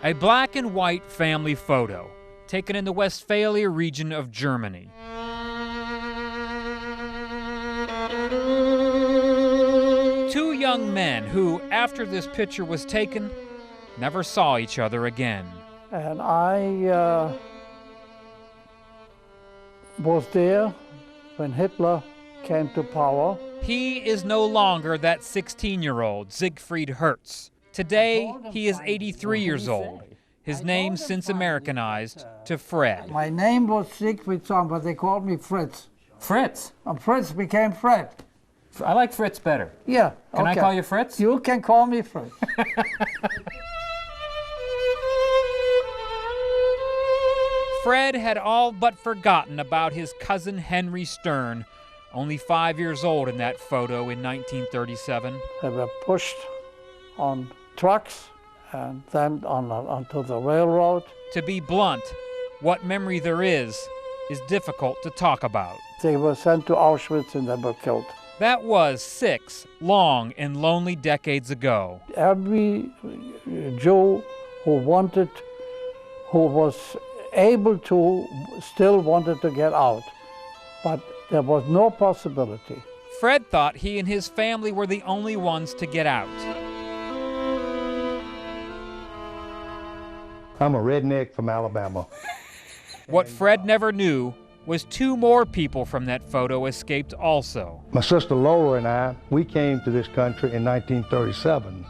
A black and white family photo taken in the Westphalia region of Germany. Two young men who, after this picture was taken, never saw each other again. And I was there when Hitler came to power. He is no longer that 16-year-old Siegfried Hertz. Today, he is 83 years old. His name since Americanized to Fred. My name was Siegfried Song, but they called me Fritz. Fritz? And Fritz became Fred. I like Fritz better. Yeah. Can I call you Fritz? You can call me Fritz. Fred had all but forgotten about his cousin Henry Stern, only 5 years old in that photo in 1937. They were pushed on trucks and then onto the railroad. To be blunt, what memory there is difficult to talk about. They were sent to Auschwitz and they were killed. That was 6 long and lonely decades ago. Every Jew who was able to, still wanted to get out, but there was no possibility. Fred thought he and his family were the only ones to get out. I'm a redneck from Alabama. What Fred never knew was 2 more people from that photo escaped also. My sister Laura and I, we came to this country in 1937.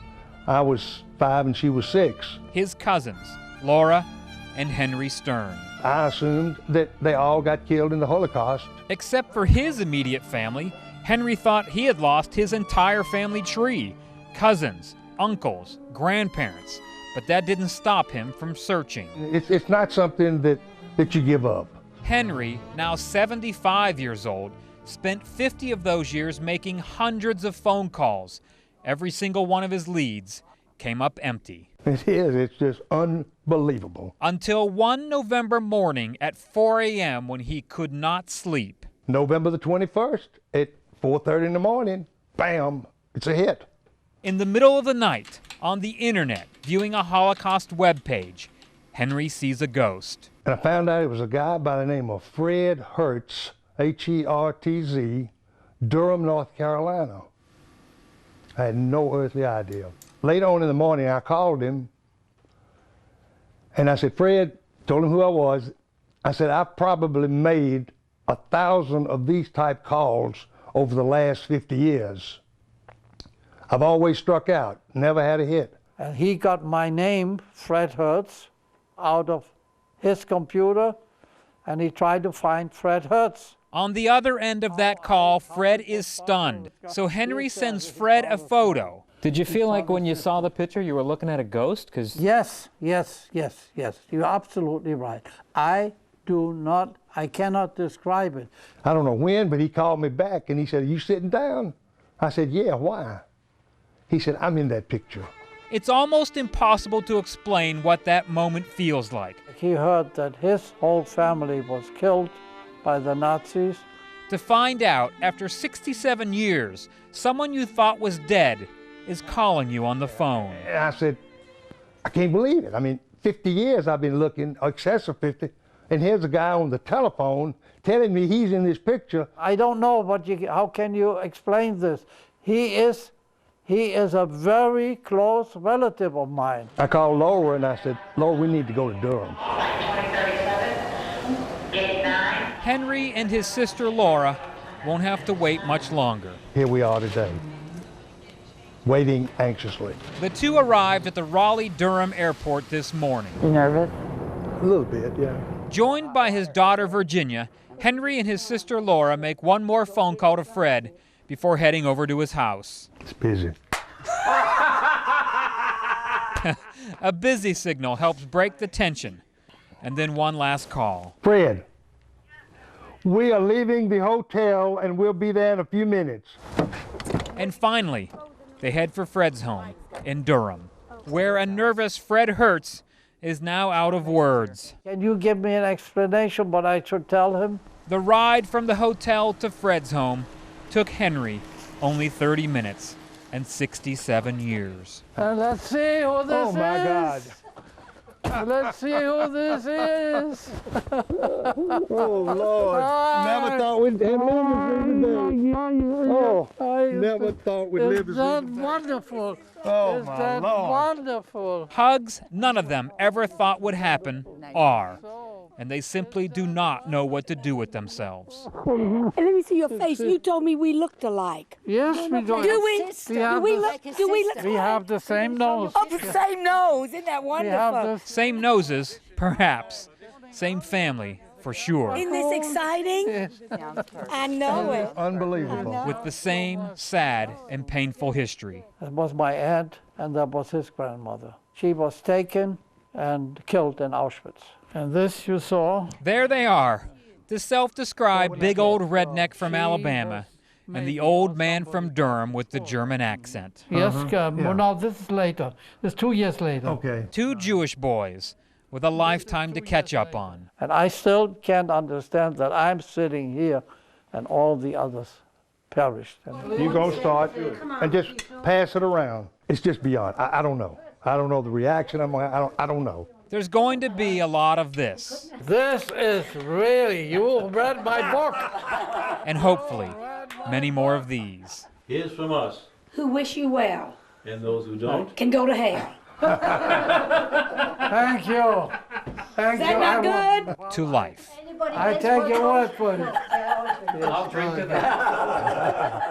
I was 5 and she was 6. His cousins, Laura and Henry Stern. I assumed that they all got killed in the Holocaust. Except for his immediate family, Henry thought he had lost his entire family tree. Cousins, uncles, grandparents. But that didn't stop him from searching. It's not something that you give up. Henry, now 75 years old, spent 50 of those years making hundreds of phone calls. Every single one of his leads came up empty. It is. It's just unbelievable. Until one November morning at 4 a.m. when he could not sleep. November the 21st at 4:30 in the morning, bam, it's a hit. In the middle of the night, on the internet, viewing a Holocaust webpage, Henry sees a ghost. And I found out it was a guy by the name of Fred Hertz, H-E-R-T-Z, Durham, North Carolina. I had no earthly idea. Later on in the morning, I called him, and I said, Fred, told him who I was. I said, I've probably made 1,000 of these type calls over the last 50 years. I've always struck out, never had a hit. And he got my name, Fred Hertz, out of his computer, and he tried to find Fred Hertz. On the other end of that call, Fred is stunned. So Henry sends Fred a photo. Did you feel like when you saw the picture you were looking at a ghost? Yes. You're absolutely right. I cannot describe it. I don't know when, but he called me back and he said, are you sitting down? I said, yeah, why? He said, I'm in that picture. It's almost impossible to explain what that moment feels like. He heard that his whole family was killed by the Nazis. To find out, after 67 years, someone you thought was dead is calling you on the phone. And I said, I can't believe it. I mean, 50 years I've been looking, excess of 50, and here's a guy on the telephone telling me he's in this picture. I don't know how can you explain this? He is a very close relative of mine. I called Laura and I said, Laura, we need to go to Durham. Henry and his sister Laura won't have to wait much longer. Here we are today, waiting anxiously. The two arrived at the Raleigh-Durham airport this morning. You nervous? A little bit, yeah. Joined by his daughter Virginia, Henry and his sister Laura make one more phone call to Fred before heading over to his house. It's busy. A busy signal helps break the tension. And then one last call. Fred, we are leaving the hotel and we'll be there in a few minutes. And finally, they head for Fred's home in Durham, where a nervous Fred Hertz is now out of words. Can you give me an explanation what I should tell him? The ride from the hotel to Fred's home took Henry only 30 minutes and 67 years. And let's see who this is. Oh my God. Let's see who this is. Oh, Lord. Never thought we'd have never thought we'd live Is to that see the day. wonderful? Oh, Is my that Lord. wonderful? Hugs none of them ever thought would happen are, and they simply do not know what to do with themselves. And let me see your face. You told me we looked alike. Yes, we do. Do we? Do we look? Do we look? We have the same nose. Oh, the same nose. Isn't that We have wonderful? the Same noses, perhaps. Same family, for sure. Isn't this exciting? I know it. Unbelievable. With the same sad and painful history. That was my aunt, and that was his grandmother. She was taken and killed in Auschwitz. And this you saw. There they are, the self-described big old redneck from Alabama and the old man from Durham with the German accent. Yes, well, no, this is later. This is 2 years later. Okay. Two Jewish boys with a lifetime to catch up on. And I still can't understand that I'm sitting here and all the others perished. And You go start and just pass it around. It's just beyond. I don't know. I don't know the reaction. I don't know. There's going to be a lot of this, this is really, you read my book. and hopefully many more of these. Here's from us, Who wish you well and those who don't. can go to hell. Thank you. Thank Is you. that not good? To life. I take your word for it. I'll drink to that.